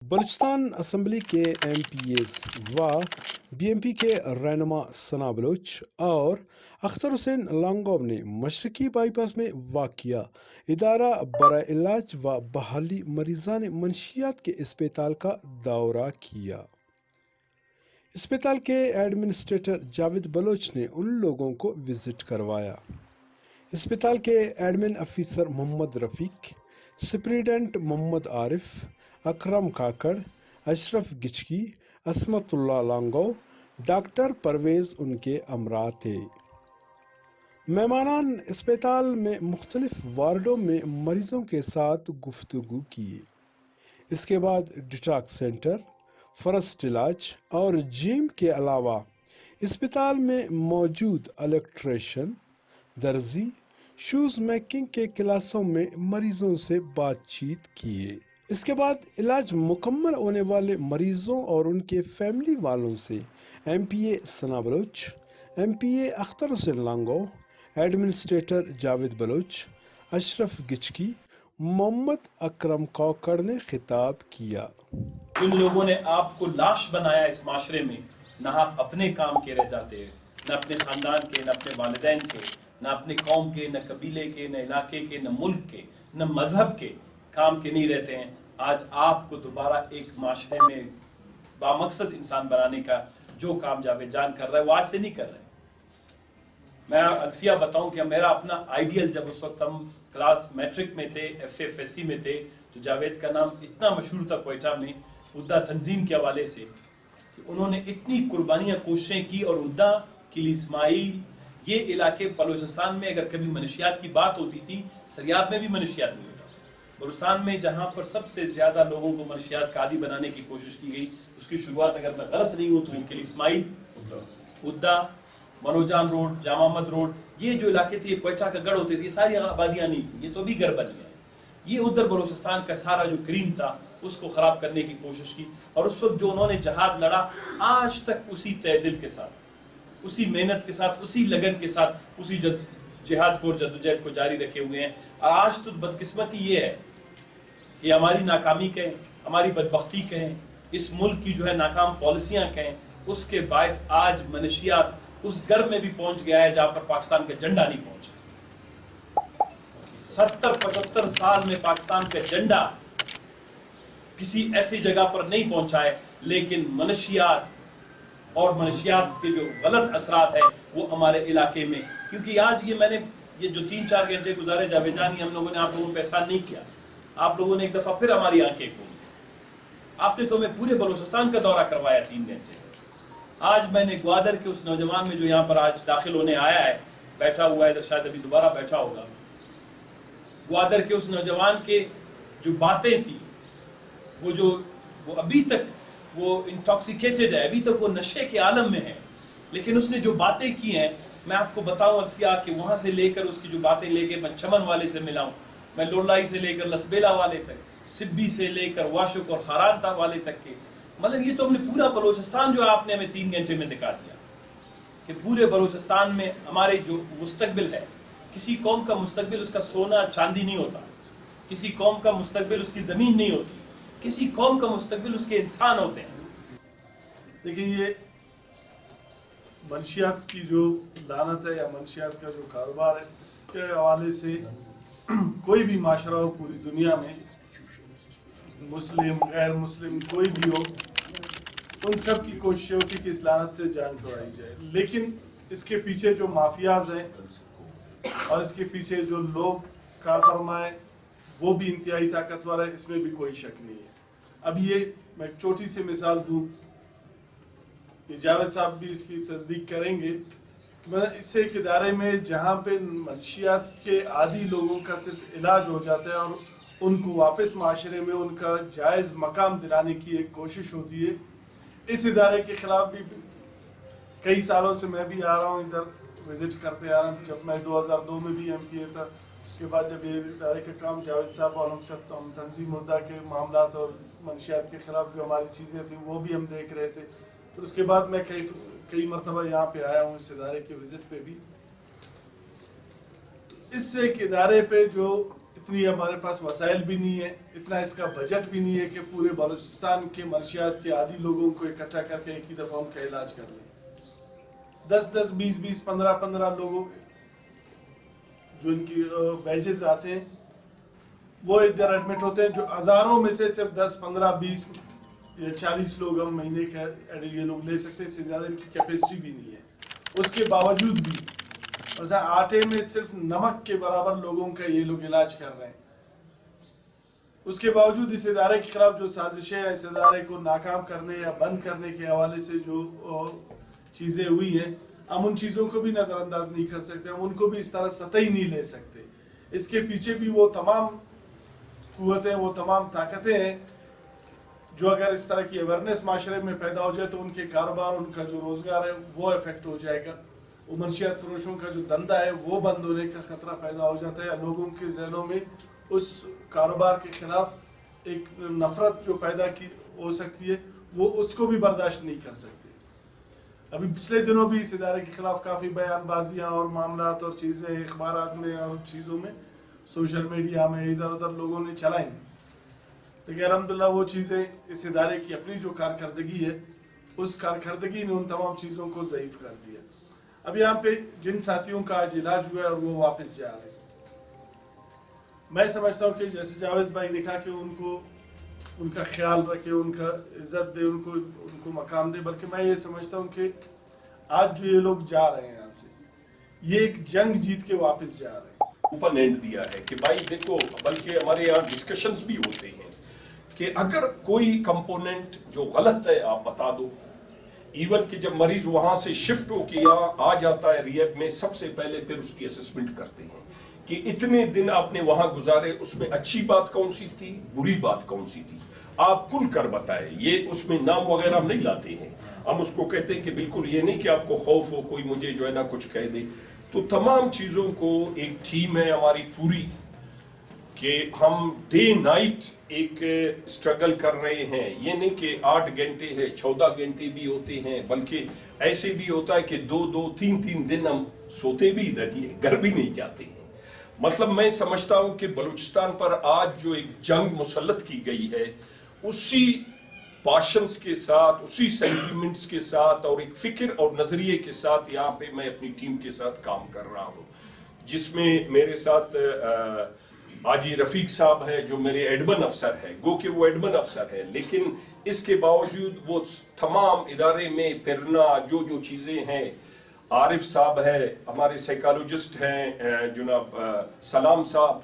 Balochistan assembly کے M P as و B M P کے رہنما ثنا بلوچ اور اختر حسین لانگو نے مشرقی بائی پاس میں واقع ادارہ برائے علاج و بحالی مریضان منشیات کے اسپتال کا دورہ کیا۔ اسپتال کے ایڈمنسٹریٹر جاوید بلوچ نے ان لوگوں کو وزٹ کروایا۔ اسپتال کے ایڈمن افیسر محمد رفیق، سپرنٹینڈنٹ محمد عارف، اکرم کاکڑ، اشرف گچکی، عصمت اللہ لانگو، ڈاکٹر پرویز ان کے ہمراہ تھے۔ مہمانان اسپتال میں مختلف وارڈوں میں مریضوں کے ساتھ گفتگو کی۔ اس کے بعد ڈیٹاکس سینٹر، فرسٹ علاج اور جم کے علاوہ اسپتال میں موجود الیکٹریشین، درزی، شوز میکنگ کے کلاسوں میں مریضوں سے بات چیت کیے۔ اس کے بعد علاج مکمل ہونے والے مریضوں اور ان کے فیملی والوں سے ایم پی اے ثنا بلوچ، ایم پی اے اختر حسین لانگو، ایڈمنسٹریٹر جاوید بلوچ، اشرف گچکی، محمد اکرم کاکڑ نے خطاب کیا۔ جن لوگوں نے آپ کو لاش بنایا اس معاشرے میں، نہ آپ اپنے کام کے رہ جاتے ہیں، نہ اپنے خاندان کے، نہ اپنے والدین کے، نہ اپنے قوم کے، نہ قبیلے کے، نہ علاقے کے، نہ ملک کے، نہ مذہب کے کام کے نہیں رہتے ہیں۔ آج آپ کو دوبارہ ایک معاشرے میں بامقصد انسان بنانے کا جو کام جاوید جان کر رہا ہے وہ آج سے نہیں کر رہے۔ میں الفیہ بتاؤں کہ میرا اپنا آئیڈیل، جب اس وقت ہم کلاس میٹرک میں تھے، ایف ایف ایس سی میں تھے، تو جاوید کا نام اتنا مشہور تھا کوئٹہ میں ادا تنظیم کے حوالے سے کہ انہوں نے اتنی قربانیاں کوششیں کی، اور ادا کلی اسماعیل یہ علاقے بلوچستان میں اگر کبھی منشیات کی بات ہوتی تھی، سریاب میں بھی منشیات نہیں ہوتا۔ بلوچستان میں جہاں پر سب سے زیادہ لوگوں کو منشیات کا عادی بنانے کی کوشش کی گئی، اس کی شروعات اگر میں غلط نہیں ہوں تو کلی اسماعیل، ادا، منوجان روڈ، جامع احمد روڈ، یہ جو علاقے تھے یہ کوئٹہ کا گڑھ ہوتے تھے، یہ ساری آبادیاں نہیں تھیں، یہ تو بھی گڑھ بن گیا ہے۔ یہ ادھر بلوچستان کا سارا جو کریم تھا اس کو خراب کرنے کی کوشش کی، اور اس وقت جو انہوں نے جہاد لڑا، آج تک اسی تہ دل کے ساتھ، اسی محنت کے ساتھ، اسی لگن کے ساتھ، اسی جہاد کو اور جدوجہد کو جاری رکھے ہوئے ہیں۔ آج تو بدقسمتی یہ ہے کہ ہماری ناکامی کہیں، ہماری بدبختی کہیں، اس ملک کی جو ہے ناکام پالیسیاں کہیں، اس کے باعث آج منشیات اس گھر میں بھی پہنچ گیا ہے جہاں پر پاکستان کا جھنڈا نہیں پہنچا۔ 70-75 سال میں پاکستان کا جھنڈا کسی ایسی جگہ پر نہیں پہنچا ہے، لیکن منشیات اور منشیات کے جو غلط اثرات ہیں وہ ہمارے علاقے میں، کیونکہ آج میں نے یہ جو 3-4 گھنٹے گزارے جاوید جان، ہم لوگوں نے آپ لوگوں پہ احسان نہیں کیا، آپ لوگوں نے ایک دفعہ پھر ہماری آنکھیں کھولی، آپ نے تو ہمیں پورے بلوچستان کا دورہ کروایا 3 گھنٹے۔ آج میں نے گوادر کے اس نوجوان میں جو یہاں پر آج داخل ہونے آیا ہے، بیٹھا ہوا ہے ادھر، شاید ابھی دوبارہ بیٹھا ہوگا، گوادر کے اس نوجوان کے جو باتیں تھی، وہ ابھی تک وہ انٹاکسیکیٹڈ ہے، ابھی تک وہ نشے کے عالم میں ہے، لیکن اس نے جو باتیں کی ہیں، میں آپ کو بتاؤں الفیہ کہ وہاں سے لے کر اس کی جو باتیں لے کے میں چمن والے سے ملا ہوں، میں لولائی سے لے کر لسبیلا والے تک، سبی سے لے کر واشک اور خارانتا والے تک کے، مطلب یہ تو ہم نے پورا بلوچستان جو آپ نے ہمیں 3 گھنٹے میں دکھا دیا کہ پورے بلوچستان میں ہمارے جو مستقبل ہے، کسی قوم کا مستقبل اس کا سونا چاندی نہیں ہوتا، کسی قوم کا مستقبل اس کی زمین نہیں ہوتی، کسی قوم کا مستقبل اس کے انسان ہوتے ہیں۔ دیکھیں، یہ منشیات کی جو لعنت ہے یا منشیات کا جو کاروبار ہے، اس کے حوالے سے کوئی بھی معاشرہ ہو پوری دنیا میں، مسلم غیر مسلم کوئی بھی ہو، ان سب کی کوشش ہوتی کہ اس لعنت سے جان چھڑائی جائے، لیکن اس کے پیچھے جو مافیاز ہیں اور اس کے پیچھے جو لوگ کار فرمائے وہ بھی انتہائی طاقتور ہے، اس میں بھی کوئی شک نہیں ہے۔ اب یہ میں ایک چھوٹی سی مثال دوں، یہ جاوید صاحب بھی اس کی تصدیق کریں گے کہ میں اس سے ایک ادارے میں جہاں پہ منشیات کے عادی لوگوں کا صرف علاج ہو جاتا ہے اور ان کو واپس معاشرے میں ان کا جائز مقام دلانے کی ایک کوشش ہوتی ہے، اس ادارے کے خلاف بھی کئی سالوں سے میں بھی آ رہا ہوں، ادھر وزٹ کرتے آ رہا ہوں۔ جب میں 2002 میں بھی ایم پی اے تھا، اس کے بعد جب یہ ادارے کا کام جاوید صاحب اور ہم سب ہم تنظیم مدعا کے معاملات اور منشیات کے خلاف جو ہماری چیزیں تھیں وہ بھی ہم دیکھ رہے تھے، پھر اس کے بعد میں کئی مرتبہ یہاں پہ آیا ہوں اس ادارے کے وزٹ پہ بھی۔ تو اس سے ایک ادارے پہ جو इतनी हमारे पास वसाइल भी नहीं है, इतना इसका बजट भी नहीं है कि पूरे बलूचिस्तान के मनशियात के आदि लोगों को इकट्ठा करके एक ही दफ़ा उनका इलाज कर लें। 10-10, 20-20, 15-15 लोगों जो इनकी बैचेस आते हैं वो इधर एडमिट होते हैं, जो हज़ारों में से सिर्फ 10, 15, 20 या 40 लोग हम महीने का ये लोग ले सकते हैं, इससे ज़्यादा इनकी कैपेसिटी भी नहीं है। उसके बावजूद भी वैसे आटे में सिर्फ नमक के बराबर लोगों का ये लोग इलाज कर रहे हैं। उसके बावजूद इस इदारे के खिलाफ जो साजिशें हैं, इस इदारे को नाकाम करने या बंद करने के हवाले से जो चीज़ें हुई हैं, हम उन चीज़ों को भी नज़रअंदाज नहीं कर सकते, हम उनको भी इस तरह सतही नहीं ले सकते। इसके पीछे भी वो तमाम कुव्वतें, वो तमाम ताकतें हैं जो अगर इस तरह की अवेयरनेस माशरे में पैदा हो जाए तो उनके कारोबार, उनका जो रोज़गार है वो इफेक्ट हो जाएगा। वो मनशियात फरोशों का जो धंधा है वो बंद होने का ख़तरा पैदा हो जाता है, या लोगों के जहनों में उस कारोबार के खिलाफ एक नफरत जो पैदा की हो सकती है वो उसको भी बर्दाश्त नहीं कर सकते। अभी पिछले दिनों भी इस इदारे के खिलाफ काफ़ी बयानबाजियाँ और मामलात और चीज़ें अखबारात में और चीज़ों में, सोशल मीडिया में इधर उधर लोगों ने चलाई, लेकिन अल्हम्दुलिल्लाह वो चीज़ें इस इदारे की अपनी जो कारकर्दगी है उस कारकर्दगी ने उन तमाम चीज़ों को ज़ईफ़ कर दिया। अब यहाँ पे जिन साथियों का आज इलाज हुआ है और वो वापस जा रहे हैं, मैं समझता हूँ कि जैसे जावेद भाई ने कहा कि उनको उनका ख्याल रखे, उनका इज्जत दे, उनको मकाम दे, बल्कि मैं ये समझता हूँ कि आज जो ये लोग जा रहे हैं यहाँ से, ये एक जंग जीत के वापस जा रहे हैं। ओपन एंड दिया है कि भाई देखो, बल्कि हमारे यहाँ डिस्कशंस भी होते हैं कि अगर कोई कंपोनेंट जो गलत है आप बता दो। इवन कि जब मरीज वहां से शिफ्ट होकर यहाँ आ जाता है रिहैब में, सबसे पहले फिर उसकी असेसमेंट करते हैं कि इतने दिन आपने वहां गुजारे, उसमें अच्छी बात कौन सी थी, बुरी बात कौन सी थी, आप खुल कर बताए। ये उसमें नाम वगैरह हम नहीं लाते हैं, हम उसको कहते हैं कि बिल्कुल ये नहीं कि आपको खौफ हो कोई मुझे जो है ना कुछ कह दे। तो तमाम चीज़ों को एक टीम है हमारी पूरी कि हम डे नाइट एक स्ट्रगल कर रहे हैं। ये नहीं कि 8 घंटे है, 14 घंटे भी होते हैं, बल्कि ऐसे भी होता है कि 2-2, 3-3 दिन हम सोते भी इधर ही है, घर भी नहीं जाते हैं। मतलब मैं समझता हूं कि बलूचिस्तान पर आज जो एक जंग मुसल्लत की गई है, उसी पैशंस के साथ, उसी सेंटिमेंट्स के साथ और एक फिक्र और नजरिए के साथ यहाँ पे मैं अपनी टीम के साथ काम कर रहा हूँ, जिसमें मेरे साथ आजी रफीक साहब है जो मेरे एडमिन अफसर है। गो कि वो एडमिन अफसर है, लेकिन इसके बावजूद वो तमाम इदारे में फिरना, जो जो चीज़ें हैं। आरिफ साहब है, हमारे साइकोलॉजिस्ट हैं जनाब सलाम साहब,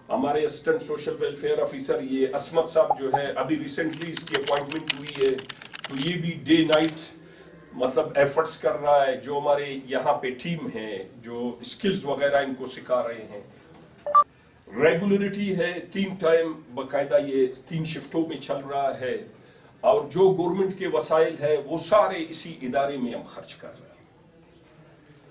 हमारे असिस्टेंट सोशल वेलफेयर ऑफिसर ये असमत साहब जो है, अभी रिसेंटली इसकी अपॉइंटमेंट हुई है, तो ये भी डे नाइट मतलब एफर्ट्स कर रहा है। जो हमारे यहाँ पे टीम है जो स्किल्स वगैरह इनको सिखा रहे हैं। रेगुलरिटी है, 3 टाइम बाकायदा ये 3 शिफ्टों में चल रहा है, और जो गवर्नमेंट के वसाइल है वो सारे इसी इदारे में हम खर्च कर रहे हैं।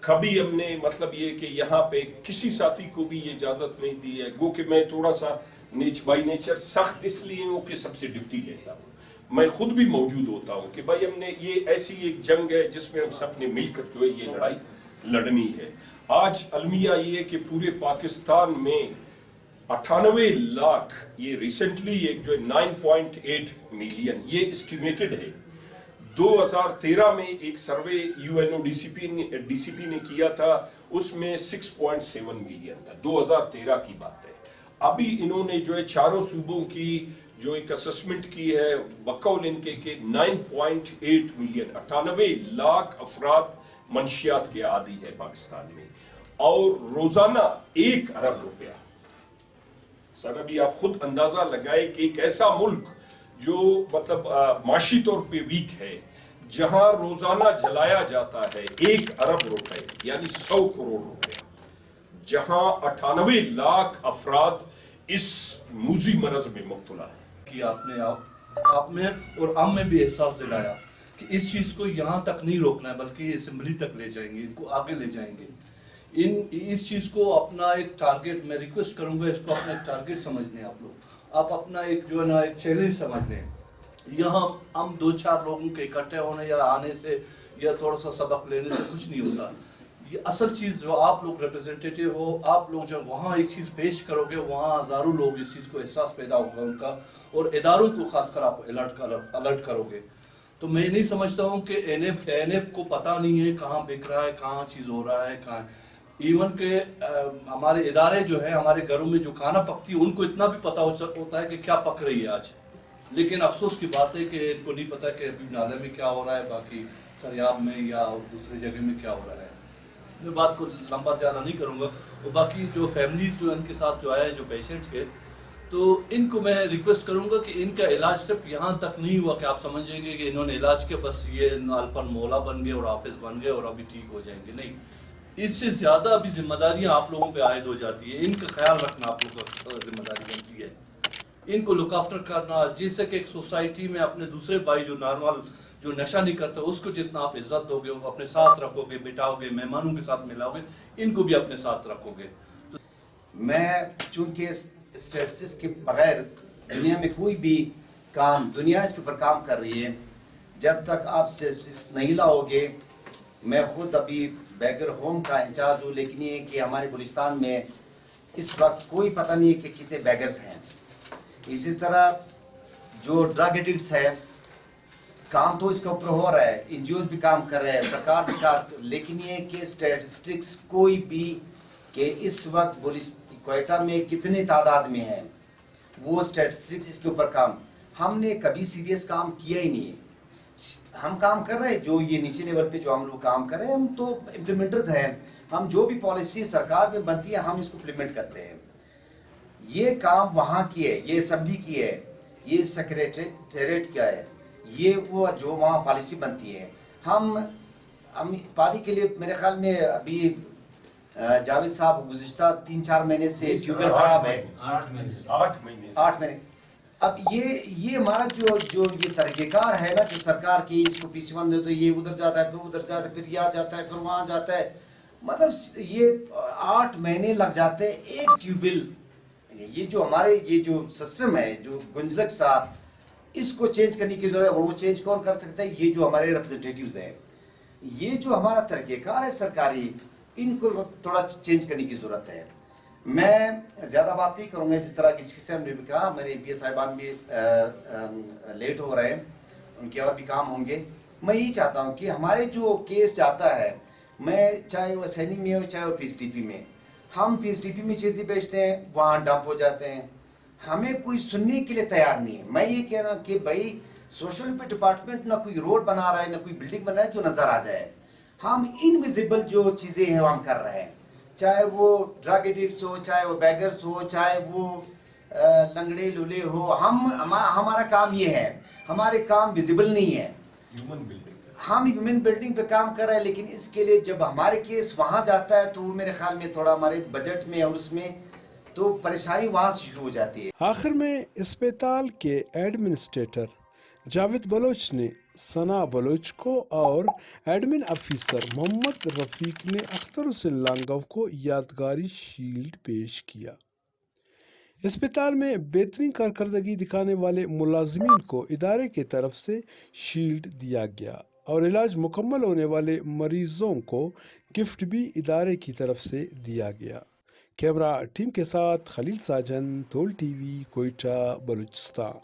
कभी हमने मतलब ये कि यहाँ पे किसी साथी को भी ये इजाजत नहीं दी है। गो कि मैं थोड़ा सा बाई नेचर सख्त इसलिए हूँ कि सबसे ड्यूटी लेता हूँ, मैं खुद भी मौजूद होता हूँ कि भाई हमने ये ऐसी एक जंग है जिसमें हम सब ने मिलकर जो है ये लड़ाई लड़नी है। आज अलमिया ये कि पूरे पाकिस्तान में 98 लाख, ये रिसेंटली एक जो है 9.8 मिलियन ये एस्टिमेटेड है। 2013 में एक सर्वे UNODCP ने किया था, उसमें 6.7 मिलियन था, 2013 की बात है। अभी इन्होंने जो है चारों सूबों की जो एक असेसमेंट की है, बकौल इनके के 9.8 मिलियन, 98 लाख अफराद मंशियात के आदी है पाकिस्तान में, और रोजाना 1 अरब रुपया। सर अभी आप खुद अंदाजा लगाए कि एक ऐसा मुल्क जो मतलब माशी तौर पे वीक है, जहां रोजाना जलाया जाता है 1 अरब रुपए यानी 100 करोड़ रुपए, जहां 98 लाख अफराद इस मूजी मरज में मुब्तला है। कि आपने आप में और हम में भी एहसास दिलाया कि इस चीज को यहाँ तक नहीं रोकना है, बल्कि असेंबली तक ले जाएंगे, इनको आगे ले जाएंगे। इस चीज को अपना एक टारगेट, मैं रिक्वेस्ट करूंगा इसको अपना एक टारगेट समझ लें आप लोग, आप अपना एक जो है ना एक चैलेंज समझ लें। यहाँ हम 2-4 लोगों के इकट्ठे होने या आने से या थोड़ा सा सबक लेने से कुछ नहीं होता। ये असल चीज़ जो आप लोग रिप्रेजेंटेटिव हो, आप लोग जब वहाँ एक चीज़ पेश करोगे, वहाँ हज़ारों लोग इस चीज़ को एहसास पैदा होगा उनका, और इदारों को खासकर आप अलर्ट करोगे। तो मैं नहीं समझता हूँ कि एनएफ को पता नहीं है कहाँ बिक रहा है, कहाँ चीज़ हो रहा है, कहाँ इवन के हमारे इदारे जो है, हमारे घरों में जो खाना पकती है उनको इतना भी पता होता है कि क्या पक रही है आज। लेकिन अफसोस की बात है कि इनको नहीं पता कि अभी नाले में क्या हो रहा है, बाकी सरियाब में या दूसरी जगह में क्या हो रहा है। मैं बात को लंबा ज़्यादा नहीं करूँगा। और बाकी जो फैमिलीज जो इनके साथ जो आए हैं, जो पेशेंट्स के, तो इनको मैं रिक्वेस्ट करूँगा कि इनका इलाज सिर्फ यहाँ तक नहीं हुआ कि आप समझेंगे कि इन्होंने इलाज के बस ये नालपन मोला बन गए और हाफिज बन गए और अभी ठीक हो जाएंगे। नहीं, इससे ज़्यादा अभी जिम्मेदारियाँ आप लोगों पे आयद हो जाती है। इनका ख्याल रखना आप लोगों का जिम्मेदारी बनती है, इनको लुक आफ्टर करना। जैसे कि एक सोसाइटी में अपने दूसरे भाई जो नॉर्मल जो नशा नहीं करता, उसको जितना आप इज्जत दोगे, अपने साथ रखोगे, बिठाओगे, मेहमानों के साथ मिलाओगे, इनको भी अपने साथ रखोगे। तो मैं चूंकि स्टेटिस्टिक्स के बगैर दुनिया में कोई भी काम, दुनिया इसके ऊपर काम कर रही है, जब तक आप स्टेटिस्टिक्स नहीं लाओगे, मैं खुद अभी बैगर होम का इंचार्ज हूँ, लेकिन ये कि हमारे बलूचिस्तान में इस वक्त कोई पता नहीं है कि कितने बैगर्स हैं। इसी तरह जो ड्रग एडिक्ट्स है, काम तो इसके ऊपर हो रहा है, एनजीओज भी काम कर रहे हैं, सरकार भी काम, लेकिन ये कि स्टैटिस्टिक्स कोई भी कि इस वक्त क्वेटा में कितने तादाद में है, वो स्टैटिस्टिक्स इसके ऊपर काम हमने कभी सीरियस काम किया ही नहीं है। हम काम कर रहे हैं जो ये नीचे लेवल पे जो हम लोग काम कर रहे हैं, हम तो इम्प्लीमेंटर्स हैं। हम जो भी पॉलिसी सरकार में बनती है हम इसको इम्प्लीमेंट करते हैं। ये काम वहाँ की है, ये असेंबली की है, ये सेक्रेटेरिएट का है, ये वो जो वहाँ पॉलिसी बनती है। हम पानी के लिए मेरे ख्याल में अभी जावेद साहब गुज़िश्ता 3-4 महीने से ट्यूबवेल खराब है। 8 महीने 8 महीने। अब ये हमारा जो ये तरीक़ेकार है ना, जो सरकार की, इसको PC1 दे तो ये उधर जाता है, फिर उधर जाता है, फिर यहाँ जाता है, फिर वहाँ जाता है, मतलब ये 8 महीने लग जाते हैं एक ट्यूबवेल। ये जो हमारे ये जो सिस्टम है, जो गुंजलक सा, इसको चेंज करने की जरूरत है। वो चेंज कौन कर सकता है? ये जो हमारे रिप्रेजेंटेटिव्स हैं, ये जो हमारा तरीक़ेकार है सरकारी, इनको थोड़ा चेंज करने की ज़रूरत है। मैं ज़्यादा बात नहीं करूँगा, जिस तरह किसी से हमने भी कहा, मेरे MPA साहिबान भी लेट हो रहे हैं, उनके और भी काम होंगे। मैं यही चाहता हूँ कि हमारे जो केस जाता है, मैं चाहे वो सैनी में हो चाहे वो PSDP में, हम PSDP में चीज़ें बेचते हैं, वहाँ डंप हो जाते हैं, हमें कोई सुनने के लिए तैयार नहीं है। मैं ये कह रहा हूँ कि भाई सोशल वेलफेयर डिपार्टमेंट ना कोई रोड बना रहा है, ना कोई बिल्डिंग बना रहा है जो नज़र आ जाए। हम इनविजिबल जो चीज़ें हैं वो हम कर रहे हैं, चाहे वो ड्रग एडिक्ट्स हो, चाहे वो बैगर्स हो, चाहे वो लंगड़े लूले हो। हमारा काम ये है, हमारे काम विजिबल नहीं है। ह्यूमन बिल्डिंग, हम ह्यूमन बिल्डिंग पे काम कर रहे हैं, लेकिन इसके लिए जब हमारे केस वहाँ जाता है तो वो मेरे ख्याल में थोड़ा हमारे बजट में और उसमें तो परेशानी वहाँ से शुरू हो जाती है। आखिर में अस्पताल के एडमिनिस्ट्रेटर जावेद बलोच ने सना बलोच को और एडमिन ऑफिसर मोहम्मद रफीक ने अख्तर हुसैन लांगव को यादगारी शील्ड पेश किया। अस्पताल में बेहतरीन कारकर्दगी दिखाने वाले मुलाजिमीन को इदारे की तरफ से शील्ड दिया गया और इलाज मुकम्मल होने वाले मरीजों को गिफ्ट भी इदारे की तरफ से दिया गया। कैमरा टीम के साथ खलील साजन, तोल TV, कोयटा, बलूचिस्तान।